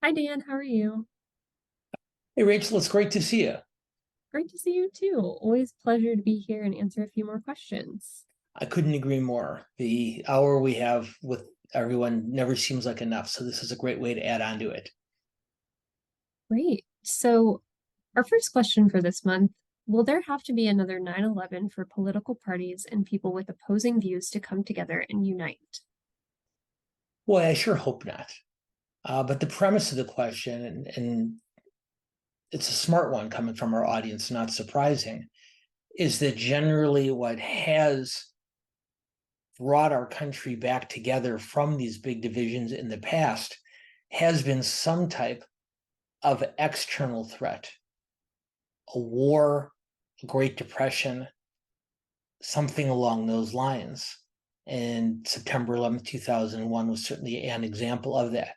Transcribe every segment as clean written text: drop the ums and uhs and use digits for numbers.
Hi, Dan. How are you? Hey, Rachel, it's great to see you. Great to see you too. Always pleasure to be here and answer a few more questions. I couldn't agree more. The hour we have with everyone never seems like enough, so this is a great way to add on to it. Great. So, our first question for this month, will there have to be another 9/11 for political parties and people with opposing views to come together and unite? Boy, I sure hope not. But the premise of the question, and it's a smart one coming from our audience, not surprising, is that generally what has brought our country back together from these big divisions in the past has been some type of external threat, a war, a Great Depression, something along those lines. And September 11th, 2001 was certainly an example of that.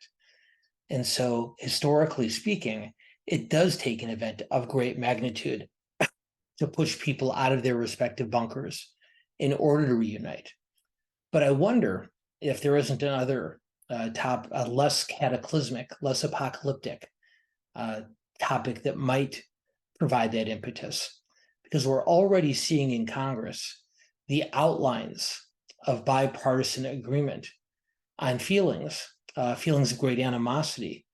And so, historically speaking, it does take an event of great magnitude to push people out of their respective bunkers in order to reunite. But I wonder if there isn't another less cataclysmic, less apocalyptic uh, topic that might provide that impetus. Because we're already seeing in Congress the outlines of bipartisan agreement on feelings of great animosity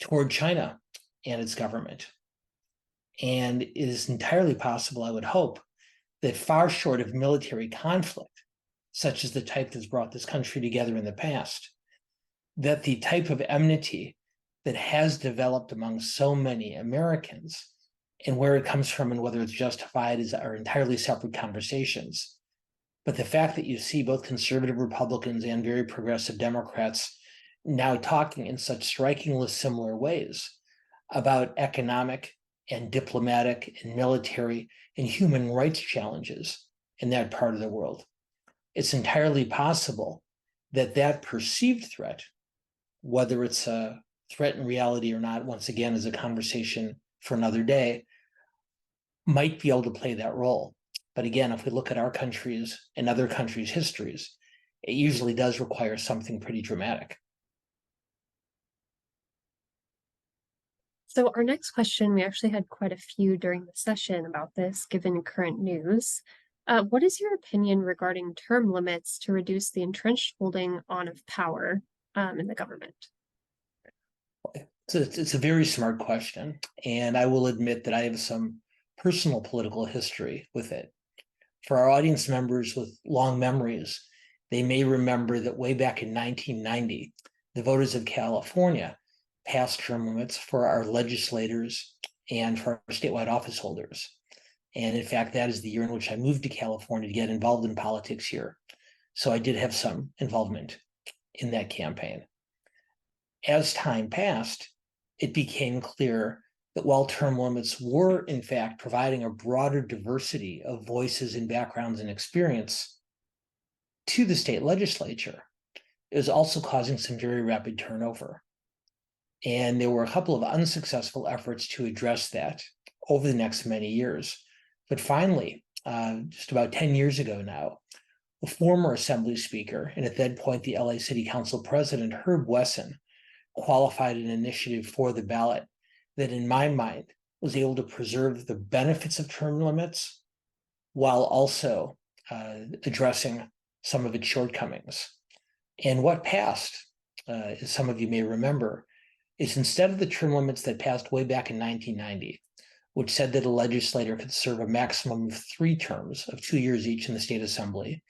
toward China and its government. And it is entirely possible, I would hope, that far short of military conflict, such as the type that's brought this country together in the past, that the type of enmity that has developed among so many Americans and where it comes from and whether it's justified are entirely separate conversations. But the fact that you see both conservative Republicans and very progressive Democrats now talking in such strikingly similar ways about economic and diplomatic and military and human rights challenges in that part of the world, it's entirely possible that that perceived threat, whether it's a threat in reality or not, once again, is a conversation for another day, might be able to play that role. But again, if we look at our country's and other countries' histories, it usually does require something pretty dramatic. So, our next question, we actually had quite a few during the session about this, given current news. What is your opinion regarding term limits to reduce the entrenched holding on of power in the government? So it's a very smart question. And I will admit that I have some personal political history with it. For our audience members with long memories, they may remember that way back in 1990, the voters of California passed term limits for our legislators and for our statewide office holders. And in fact, that is the year in which I moved to California to get involved in politics here. So I did have some involvement in that campaign. As time passed, it became clear that while term limits were, in fact, providing a broader diversity of voices and backgrounds and experience to the state legislature, it was also causing some very rapid turnover. And there were a couple of unsuccessful efforts to address that over the next many years. But finally, just about 10 years ago now, the former Assembly Speaker, and at that point the LA City Council President, Herb Wesson, qualified an initiative for the ballot that, in my mind, was able to preserve the benefits of term limits while also addressing some of its shortcomings. And what passed, as some of you may remember, is instead of the term limits that passed way back in 1990, which said that a legislator could serve a maximum of 3 terms of 2 years each in the state assembly,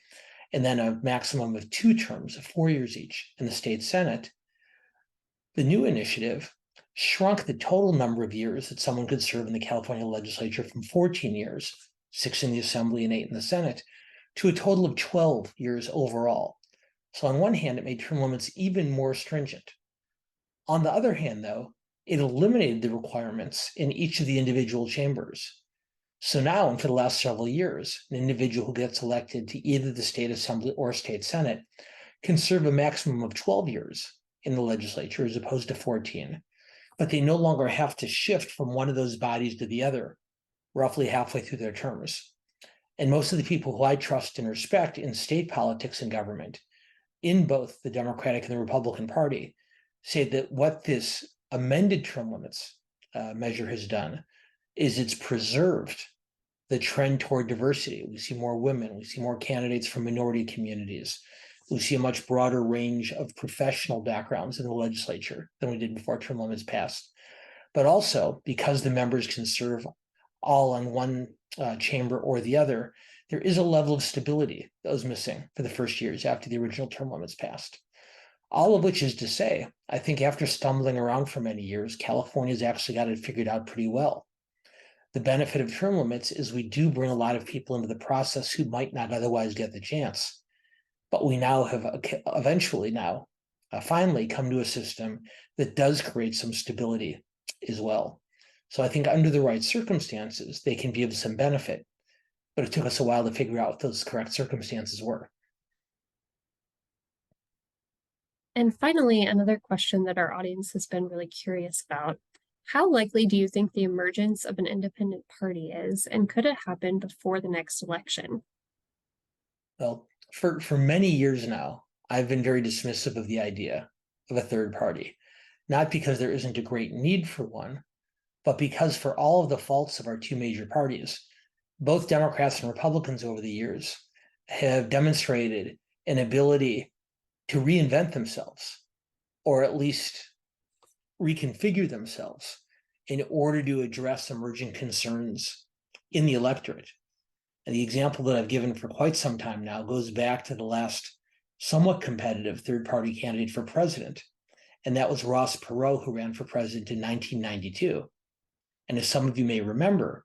and then a maximum of 2 terms of 4 years each in the state senate, the new initiative shrunk the total number of years that someone could serve in the California legislature from 14 years, 6 in the assembly and 8 in the Senate, to a total of 12 years overall. So on one hand, it made term limits even more stringent. On the other hand, though, it eliminated the requirements in each of the individual chambers. So now, and for the last several years, an individual who gets elected to either the state assembly or state senate can serve a maximum of 12 years in the legislature as opposed to 14. But they no longer have to shift from one of those bodies to the other roughly halfway through their terms. And most of the people who I trust and respect in state politics and government, in both the Democratic and the Republican Party, say that what this amended term limits measure has done is it's preserved the trend toward diversity. We see more women, we see more candidates from minority communities. We see a much broader range of professional backgrounds in the legislature than we did before term limits passed. But also, because the members can serve all on one chamber or the other, there is a level of stability that was missing for the first years after the original term limits passed. All of which is to say, I think after stumbling around for many years, California's actually got it figured out pretty well. The benefit of term limits is we do bring a lot of people into the process who might not otherwise get the chance. But we now have eventually finally come to a system that does create some stability as well. So I think under the right circumstances, they can be of some benefit, but it took us a while to figure out what those correct circumstances were. And finally, another question that our audience has been really curious about. How likely do you think the emergence of an independent party is, and could it happen before the next election? Well, for many years now, I've been very dismissive of the idea of a third party, not because there isn't a great need for one, but because for all of the faults of our two major parties, both Democrats and Republicans over the years have demonstrated an ability to reinvent themselves, or at least reconfigure themselves in order to address emerging concerns in the electorate. And the example that I've given for quite some time now goes back to the last somewhat competitive third-party candidate for president, and that was Ross Perot, who ran for president in 1992. And as some of you may remember,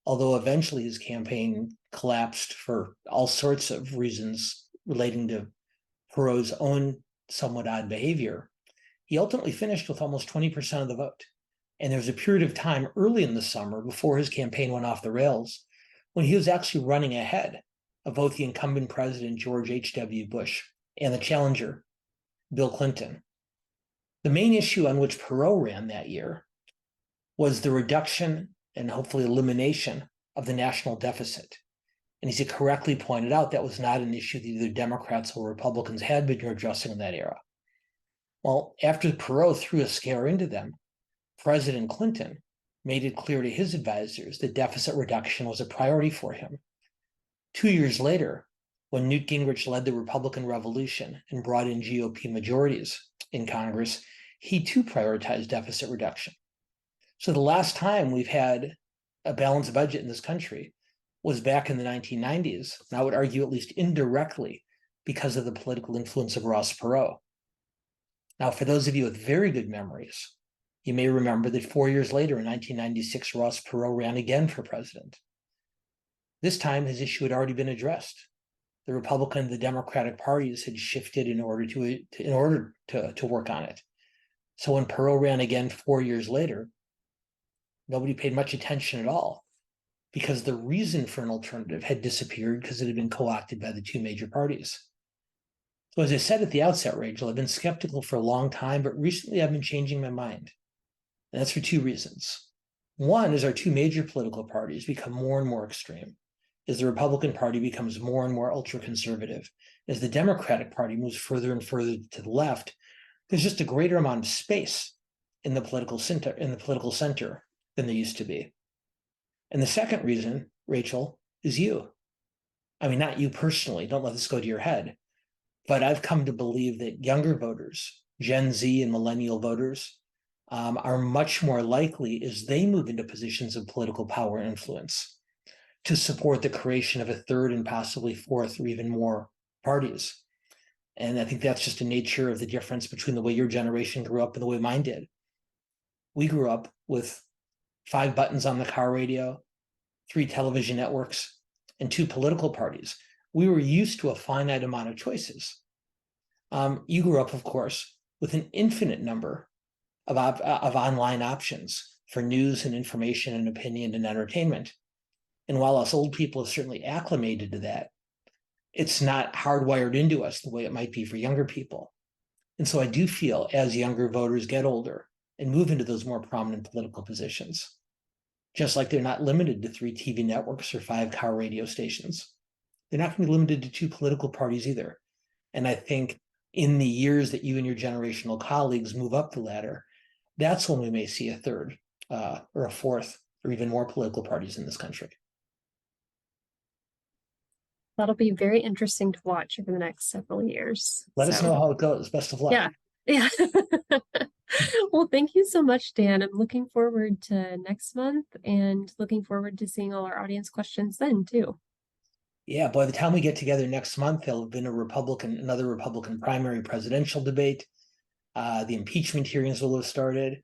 although eventually his campaign collapsed for all sorts of reasons relating to Perot's own somewhat odd behavior, he ultimately finished with almost 20% of the vote. And there was a period of time early in the summer before his campaign went off the rails when he was actually running ahead of both the incumbent president, George H.W. Bush, and the challenger, Bill Clinton. The main issue on which Perot ran that year was the reduction and hopefully elimination of the national deficit. And as he correctly pointed out, that was not an issue that either Democrats or Republicans had been addressing in that era. Well, after Perot threw a scare into them, President Clinton made it clear to his advisors that deficit reduction was a priority for him. 2 years later, when Newt Gingrich led the Republican Revolution and brought in GOP majorities in Congress, he too prioritized deficit reduction. So the last time we've had a balanced budget in this country was back in the 1990s, and I would argue at least indirectly because of the political influence of Ross Perot. Now, for those of you with very good memories, you may remember that 4 years later in 1996, Ross Perot ran again for president. This time, his issue had already been addressed. The Republican and the Democratic parties had shifted in order to work on it. So when Perot ran again 4 years later, nobody paid much attention at all because the reason for an alternative had disappeared because it had been co-opted by the two major parties. So as I said at the outset, Rachel, I've been skeptical for a long time, but recently I've been changing my mind. And that's for two reasons. One is our two major political parties become more and more extreme, as the Republican Party becomes more and more ultra-conservative. As the Democratic Party moves further and further to the left, there's just a greater amount of space in the political center than there used to be. And the second reason, Rachel, is you. I mean, not you personally, don't let this go to your head, but I've come to believe that younger voters, Gen Z and millennial voters, are much more likely as they move into positions of political power and influence to support the creation of a third and possibly fourth or even more parties. And I think that's just a nature of the difference between the way your generation grew up and the way mine did. We grew up with 5 buttons on the car radio, 3 television networks, and 2 political parties. We were used to a finite amount of choices. You grew up, of course, with an infinite number of online options for news and information and opinion and entertainment. And while us old people have certainly acclimated to that, it's not hardwired into us the way it might be for younger people. And so I do feel as younger voters get older and move into those more prominent political positions, just like they're not limited to 3 TV networks or 5 car radio stations, they're not going to be limited to 2 political parties either. And I think in the years that you and your generational colleagues move up the ladder, that's when we may see a third or a fourth or even more political parties in this country. That'll be very interesting to watch over the next several years. Let us know how it goes. Best of luck. Yeah. Yeah. Well, thank you so much, Dan. I'm looking forward to next month and looking forward to seeing all our audience questions then too. Yeah, by the time we get together next month, there'll have been another Republican primary presidential debate. The impeachment hearings will have started.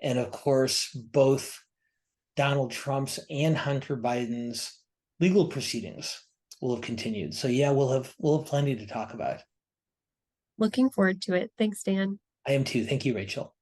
And of course, both Donald Trump's and Hunter Biden's legal proceedings will have continued. So yeah, we'll have plenty to talk about. Looking forward to it. Thanks, Dan. I am too. Thank you, Rachel.